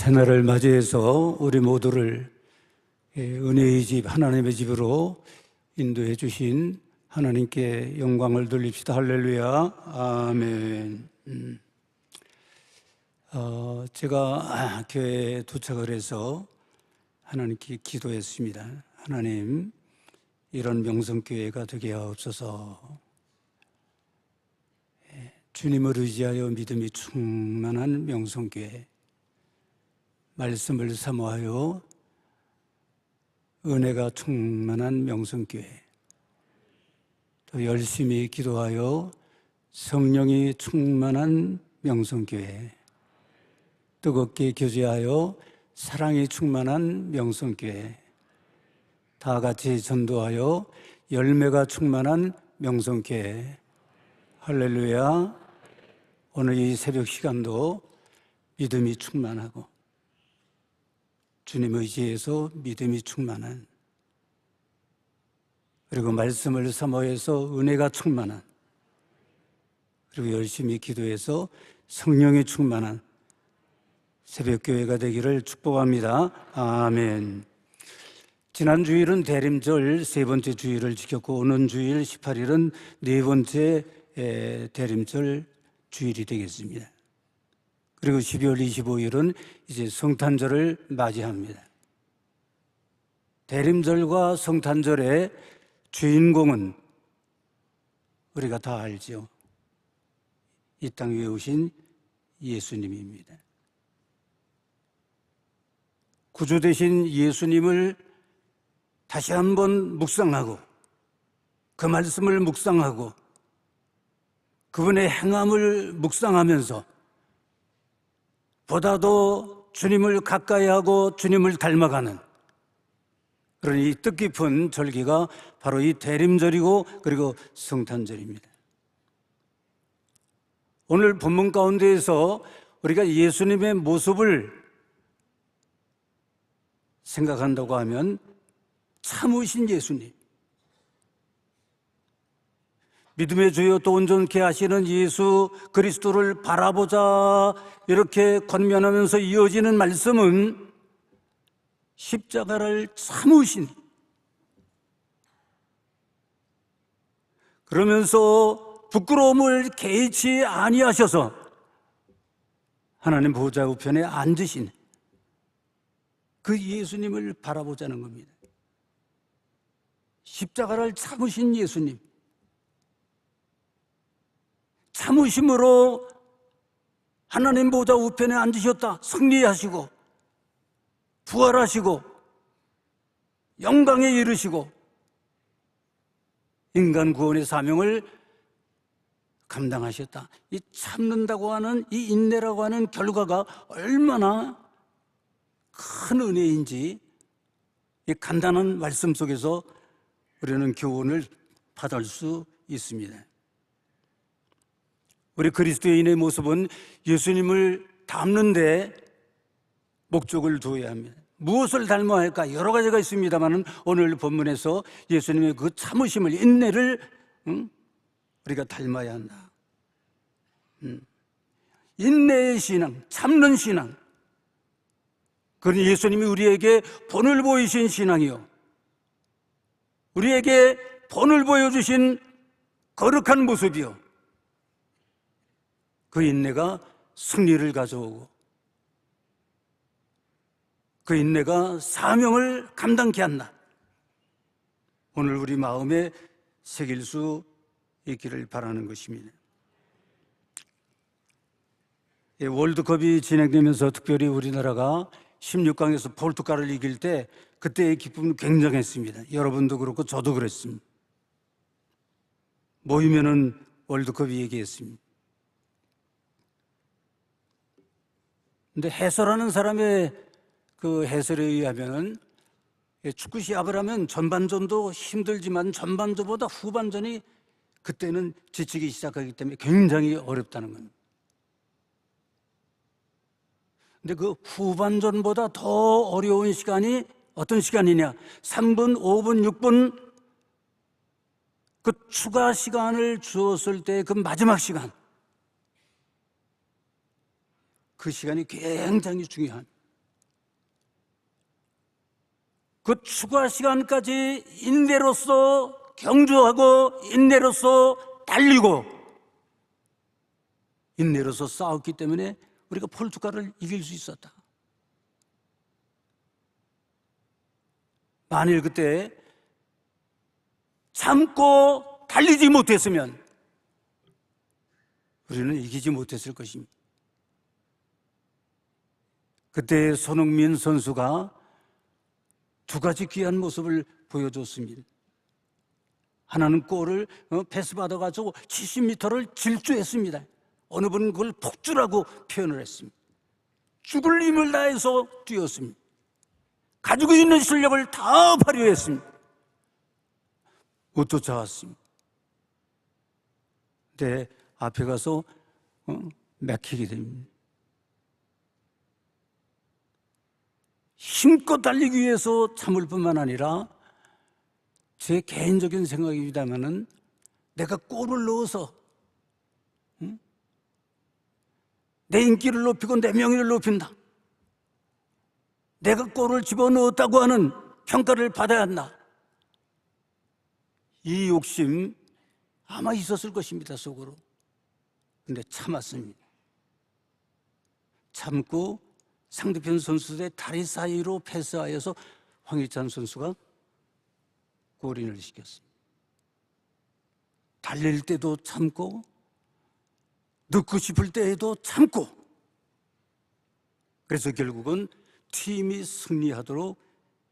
새날을 맞이해서 우리 모두를 은혜의 집, 하나님의 집으로 인도해 주신 하나님께 영광을 돌립시다. 할렐루야. 아멘. 제가 교회에 도착을 해서 하나님께 기도했습니다. 하나님, 이런 명성교회가 되게 하옵소서. 주님을 의지하여 믿음이 충만한 명성교회, 말씀을 사모하여 은혜가 충만한 명성교회, 또 열심히 기도하여 성령이 충만한 명성교회, 뜨겁게 교제하여 사랑이 충만한 명성교회, 다 같이 전도하여 열매가 충만한 명성교회. 할렐루야. 오늘 이 새벽 시간도 믿음이 충만하고 주님 의지에서 믿음이 충만한, 그리고 말씀을 사모해서 은혜가 충만한, 그리고 열심히 기도해서 성령이 충만한 새벽교회가 되기를 축복합니다. 아멘. 지난 주일은 대림절 세 번째 주일을 지켰고, 오는 주일 18일은 네 번째 대림절 주일이 되겠습니다. 그리고 12월 25일은 이제 성탄절을 맞이합니다. 대림절과 성탄절의 주인공은 우리가 다 알죠. 이 땅 위에 오신 예수님입니다. 구주 되신 예수님을 다시 한번 묵상하고, 그 말씀을 묵상하고, 그분의 행함을 묵상하면서 보다도 주님을 가까이 하고 주님을 닮아가는 그런 이 뜻깊은 절기가 바로 이 대림절이고, 그리고 성탄절입니다. 오늘 본문 가운데에서 우리가 예수님의 모습을 생각한다고 하면 참으신 예수님, 믿음의 주여 또 온전케 하시는 예수 그리스도를 바라보자, 이렇게 권면하면서 이어지는 말씀은 십자가를 참으신, 그러면서 부끄러움을 개의치 아니하셔서 하나님 보좌 우편에 앉으신 그 예수님을 바라보자는 겁니다. 십자가를 참으신 예수님, 참으심으로 하나님 보좌 우편에 앉으셨다. 승리하시고 부활하시고 영광에 이르시고 인간 구원의 사명을 감당하셨다. 이 참는다고 하는, 이 인내라고 하는 결과가 얼마나 큰 은혜인지 이 간단한 말씀 속에서 우리는 교훈을 받을 수 있습니다. 우리 그리스도인의 모습은 예수님을 닮는데 목적을 두어야 합니다. 무엇을 닮아야 할까? 여러 가지가 있습니다만 오늘 본문에서 예수님의 그 참으심을, 인내를 우리가 닮아야 한다. 인내의 신앙, 참는 신앙, 그건 예수님이 우리에게 본을 보이신 신앙이요, 우리에게 본을 보여주신 거룩한 모습이요, 그 인내가 승리를 가져오고 그 인내가 사명을 감당케 한다. 오늘 우리 마음에 새길 수 있기를 바라는 것입니다. 월드컵이 진행되면서 특별히 우리나라가 16강에서 포르투갈을 이길 때 그때의 기쁨은 굉장했습니다. 여러분도 그렇고 저도 그랬습니다. 모이면은 월드컵이 얘기했습니다. 근데 해설하는 사람의 그 해설에 의하면은 축구 시합을 하면 전반전도 힘들지만 전반전보다 후반전이 그때는 지치기 시작하기 때문에 굉장히 어렵다는 겁니다. 근데 그 후반전보다 더 어려운 시간이 어떤 시간이냐? 3분, 5분, 6분 그 추가 시간을 주었을 때 그 마지막 시간, 그 시간이 굉장히 중요한, 그 추가 시간까지 인내로서 경주하고 인내로서 달리고 인내로서 싸웠기 때문에 우리가 포르투갈을 이길 수 있었다. 만일 그때 참고 달리지 못했으면 우리는 이기지 못했을 것입니다. 그때 손흥민 선수가 두 가지 귀한 모습을 보여줬습니다. 하나는 골을 패스 받아가지고 70m를 질주했습니다. 어느 분은 그걸 폭주라고 표현을 했습니다. 죽을 힘을 다해서 뛰었습니다. 가지고 있는 실력을 다 발휘했습니다. 못 쫓아왔습니다. 근데 앞에 가서 막히게 됩니다. 힘껏 달리기 위해서 참을 뿐만 아니라 제 개인적인 생각입니다만은 내가 골을 넣어서 내 인기를 높이고 내 명예를 높인다, 내가 골을 집어넣었다고 하는 평가를 받아야 한다, 이 욕심 아마 있었을 것입니다, 속으로. 근데 참았습니다. 참고 상대편 선수들의 다리 사이로 패스하여서 황희찬 선수가 골인을 시켰습니다. 달릴 때도 참고 넣고 싶을 때에도 참고, 그래서 결국은 팀이 승리하도록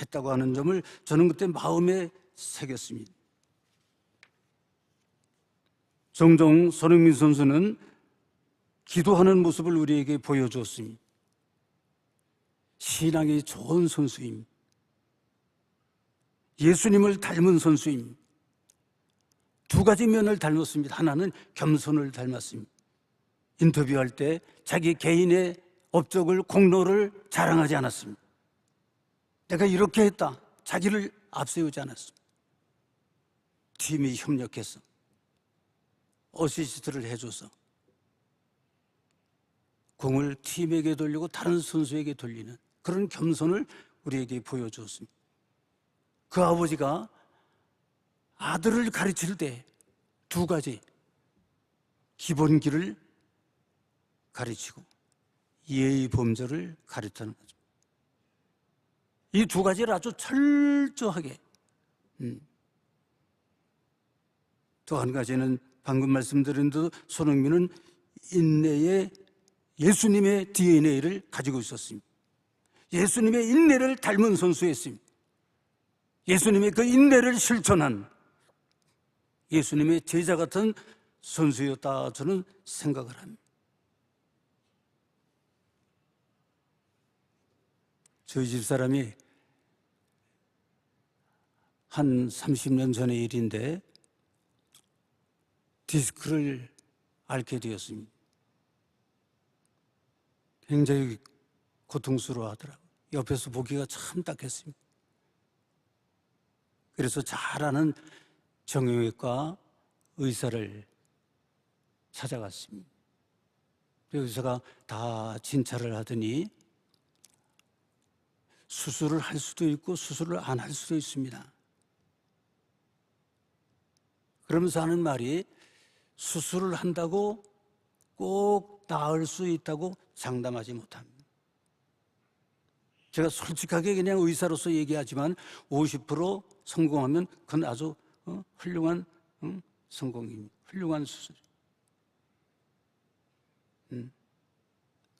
했다고 하는 점을 저는 그때 마음에 새겼습니다. 종종 손흥민 선수는 기도하는 모습을 우리에게 보여주었습니다. 신앙이 좋은 선수입니다. 예수님을 닮은 선수입니다. 두 가지 면을 닮았습니다. 하나는 겸손을 닮았습니다. 인터뷰할 때 자기 개인의 업적을, 공로를 자랑하지 않았습니다. 내가 이렇게 했다, 자기를 앞세우지 않았습니다. 팀이 협력해서 어시스트를 해줘서 공을 팀에게 돌리고 다른 선수에게 돌리는 그런 겸손을 우리에게 보여주었습니다. 그 아버지가 아들을 가르칠 때 두 가지 기본기를 가르치고 예의 범절을 가르치는 거죠. 이 두 가지를 아주 철저하게. 또 한 가지는 방금 말씀드린 대로 손흥민은 인내의 예수님의 DNA를 가지고 있었습니다. 예수님의 인내를 닮은 선수였습니다. 예수님의 그 인내를 실천한 예수님의 제자 같은 선수였다, 저는 생각을 합니다. 저희 집사람이 한 30년 전의 일인데 디스크를 앓게 되었습니다. 굉장히 고통스러워하더라고요. 옆에서 보기가 참 딱했습니다. 그래서 잘 아는 정형외과 의사를 찾아갔습니다. 의사가 다 진찰을 하더니 수술을 할 수도 있고 수술을 안 할 수도 있습니다. 그러면서 하는 말이, 수술을 한다고 꼭 나을 수 있다고 장담하지 못합니다. 제가 솔직하게 그냥 의사로서 얘기하지만 50% 성공하면 그건 아주 훌륭한 성공입니다. 훌륭한 수술.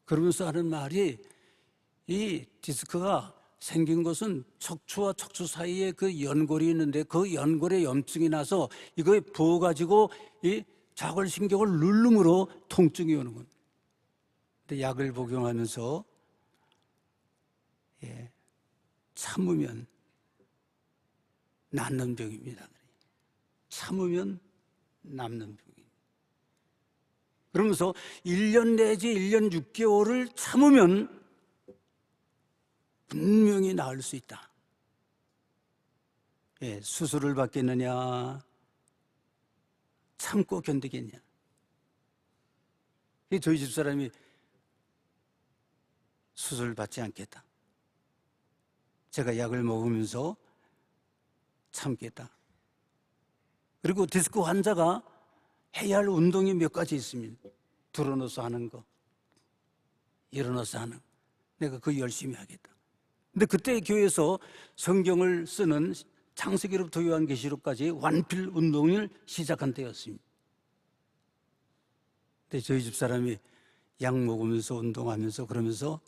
그러면서 하는 말이, 이 디스크가 생긴 것은 척추와 척추 사이에 그 연골이 있는데 그 연골에 염증이 나서 이거에 부어가지고 이 자골신경을 누름으로 통증이 오는 겁니다. 근데 약을 복용하면서 참으면 낫는 병입니다. 참으면 남는 병입니다. 그러면서 1년 내지 1년 6개월을 참으면 분명히 나을 수 있다. 수술을 받겠느냐, 참고 견디겠냐. 저희 집사람이 수술 받지 않겠다, 제가 약을 먹으면서 참겠다. 그리고 디스크 환자가 해야 할 운동이 몇 가지 있습니다. 들어눠서 하는 거, 일어나서 하는 거. 내가 그거 열심히 하겠다. 근데 그때 교회에서 성경을 쓰는 창세기로부터 요한계시록까지 완필 운동을 시작한 때였습니다. 근데 저희 집사람이 약 먹으면서 운동하면서 그러면서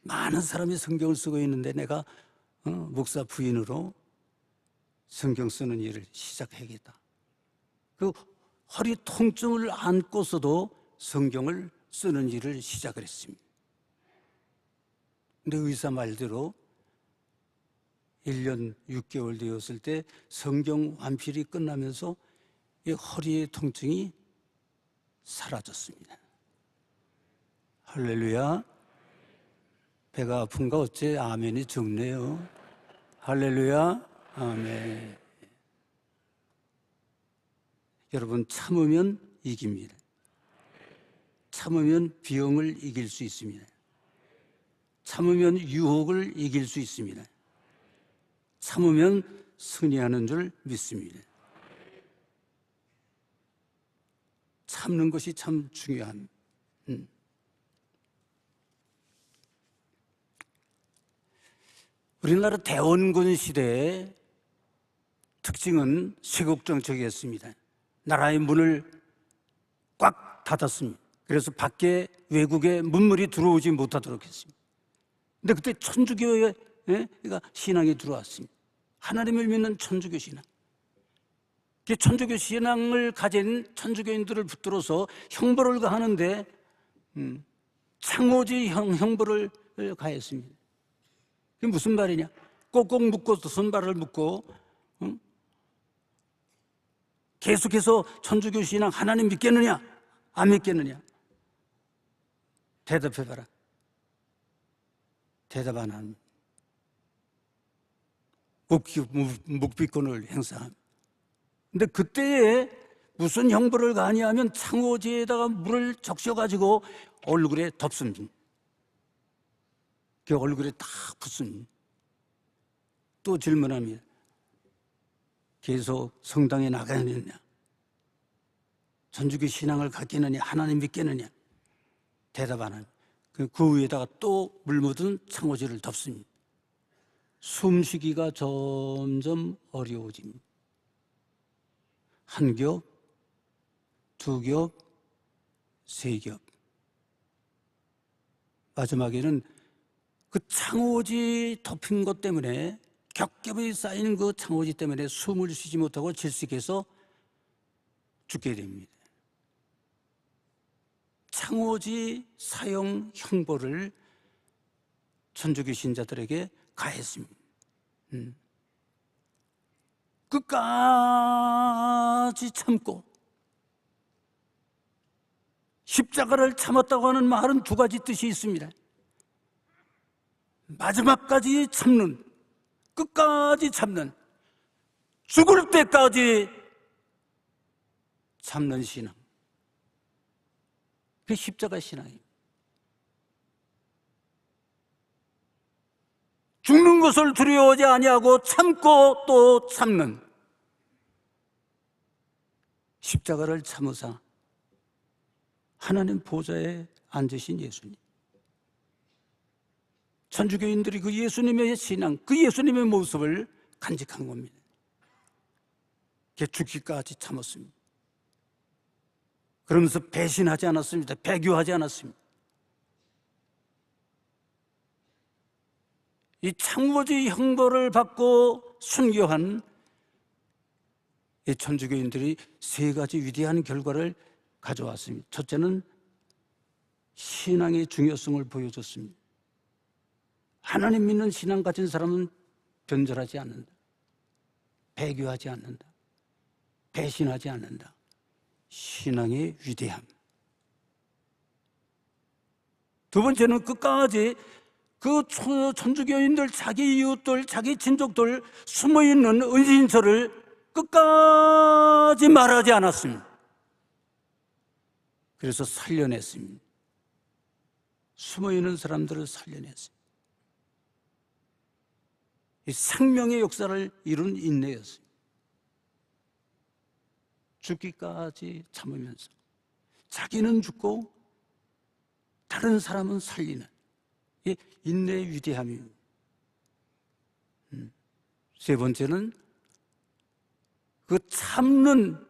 많은 사람이 성경을 쓰고 있는데 내가 목사 부인으로 성경 쓰는 일을 시작하겠다. 그 허리 통증을 안고서도 성경을 쓰는 일을 시작을 했습니다. 근데 의사 말대로 1년 6개월 되었을 때 성경 완필이 끝나면서 이 허리의 통증이 사라졌습니다. 할렐루야. 배가 아픈가 어째 아멘이 적네요. 할렐루야. 아멘. 여러분, 참으면 이깁니다. 참으면 병을 이길 수 있습니다. 참으면 유혹을 이길 수 있습니다. 참으면 승리하는 줄 믿습니다. 참는 것이 참 중요한. 우리나라 대원군 시대의 특징은 쇄국 정책이었습니다. 나라의 문을 꽉 닫았습니다. 그래서 밖에 외국의 문물이 들어오지 못하도록 했습니다. 근데 그때 천주교의 신앙이 들어왔습니다. 하나님을 믿는 천주교 신앙. 천주교 신앙을 가진 천주교인들을 붙들어서 형벌을 가하는데 창호지 형벌을 가했습니다. 그게 무슨 말이냐? 꼭꼭 묶고 손발을 묶고 계속해서 천주교 신앙 하나님 믿겠느냐? 안 믿겠느냐? 대답해봐라. 대답 안 합니다. 묵비권을 행사합니다. 근데 그때에 무슨 형벌을 가하냐면 창호지에다가 물을 적셔가지고 얼굴에 덮습니다. 그 얼굴에 딱 붓습니다. 또 질문합니다. 계속 성당에 나가느냐? 천주교 신앙을 갖겠느냐? 하나님 믿겠느냐? 대답 안 합니다. 그 위에다가 또 물 묻은 창호지를 덮습니다. 숨쉬기가 점점 어려워집니다. 한 겹, 두 겹, 세 겹. 마지막에는 그 창호지 덮인 것 때문에 겹겹이 쌓이는 그 창호지 때문에 숨을 쉬지 못하고 질식해서 죽게 됩니다. 창호지 사용 형벌을 천주교 신자들에게 가했습니다. 끝까지 참고 십자가를 참았다고 하는 말은 두 가지 뜻이 있습니다. 마지막까지 참는, 끝까지 참는, 죽을 때까지 참는 신앙. 그게 십자가 신앙입니다. 죽는 것을 두려워하지 아니하고 참고 또 참는 십자가를 참으사 하나님 보좌에 앉으신 예수님. 천주교인들이 그 예수님의 신앙, 그 예수님의 모습을 간직한 겁니다. 죽기까지 참았습니다. 그러면서 배신하지 않았습니다. 배교하지 않았습니다. 이 창호지 형벌을 받고 순교한 이 천주교인들이 세 가지 위대한 결과를 가져왔습니다. 첫째는 신앙의 중요성을 보여줬습니다. 하나님 믿는 신앙 가진 사람은 변절하지 않는다. 배교하지 않는다. 배신하지 않는다. 신앙의 위대함. 두 번째는 끝까지 그 천주교인들, 자기 이웃들, 자기 친족들 숨어있는 은신처를 끝까지 말하지 않았습니다. 그래서 살려냈습니다. 숨어있는 사람들을 살려냈습니다. 이 생명의 역사를 이룬 인내였어요. 죽기까지 참으면서 자기는 죽고 다른 사람은 살리는 이 인내의 위대함입니다. 세 번째는 그 참는,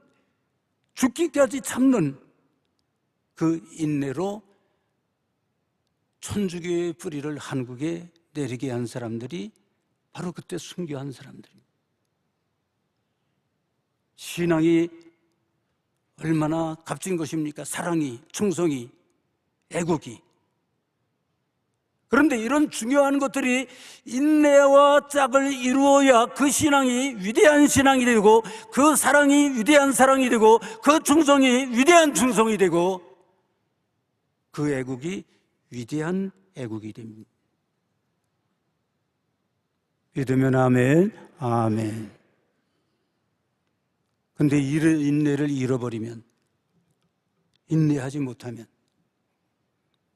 죽기까지 참는 그 인내로 천주교의 뿌리를 한국에 내리게 한 사람들이 바로 그때 순교한 사람들입니다. 신앙이 얼마나 값진 것입니까? 사랑이, 충성이, 애국이. 그런데 이런 중요한 것들이 인내와 짝을 이루어야 그 신앙이 위대한 신앙이 되고, 그 사랑이 위대한 사랑이 되고, 그 충성이 위대한 충성이 되고, 그 애국이 위대한 애국이 됩니다. 믿으면 아멘, 아멘. 근데 이런 인내를 잃어버리면, 인내하지 못하면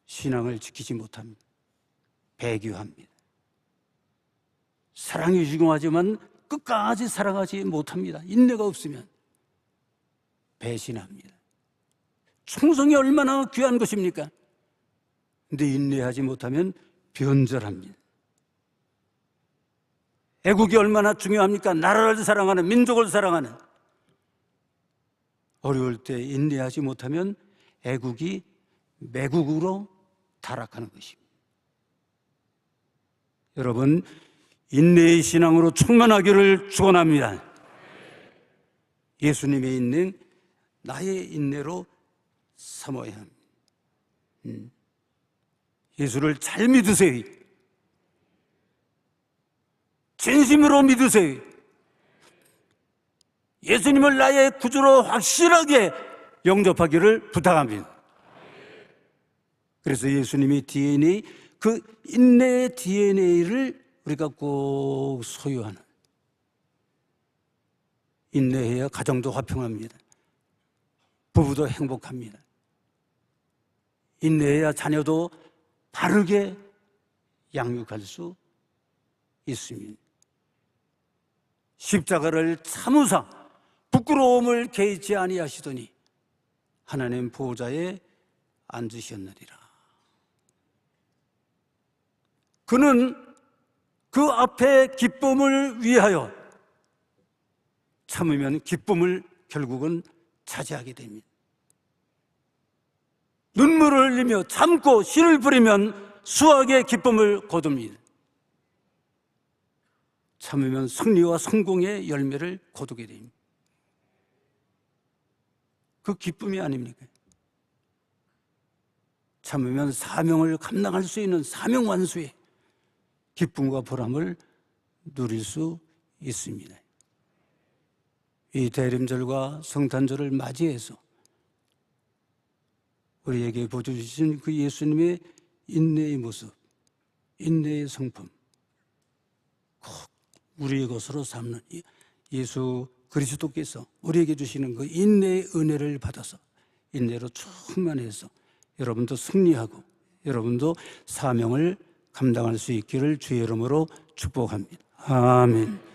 신앙을 지키지 못합니다. 배교합니다. 사랑이 중요하지만 끝까지 사랑하지 못합니다. 인내가 없으면 배신합니다. 충성이 얼마나 귀한 것입니까? 근데 인내하지 못하면 변절합니다. 애국이 얼마나 중요합니까? 나라를 사랑하는, 민족을 사랑하는. 어려울 때 인내하지 못하면 애국이 매국으로 타락하는 것입니다. 여러분, 인내의 신앙으로 충만하기를 축원합니다. 예수님의 인내, 나의 인내로 삼아야 합니다. 예수를 잘 믿으세요. 진심으로 믿으세요. 예수님을 나의 구주로 확실하게 영접하기를 부탁합니다. 그래서 예수님의 DNA, 그 인내의 DNA를 우리가 꼭 소유하는, 인내해야 가정도 화평합니다. 부부도 행복합니다. 인내해야 자녀도 바르게 양육할 수 있습니다. 십자가를 참으사 부끄러움을 개의치 아니하시더니 하나님 보좌에 앉으셨느니라. 그는 그 앞에 기쁨을 위하여 참으면 기쁨을 결국은 차지하게 됩니다. 눈물을 흘리며 참고 씨를 뿌리면 수확의 기쁨을 거둡니다. 참으면 승리와 성공의 열매를 거두게 됩니다. 그 기쁨이 아닙니까? 참으면 사명을 감당할 수 있는 사명 완수의 기쁨과 보람을 누릴 수 있습니다. 이 대림절과 성탄절을 맞이해서 우리에게 보여주신 그 예수님의 인내의 모습, 인내의 성품, 꼭 우리의 것으로 삼는 예수 그리스도께서 우리에게 주시는 그 인내의 은혜를 받아서 인내로 충만해서 여러분도 승리하고 여러분도 사명을 감당할 수 있기를 주의 이름으로 축복합니다. 아멘.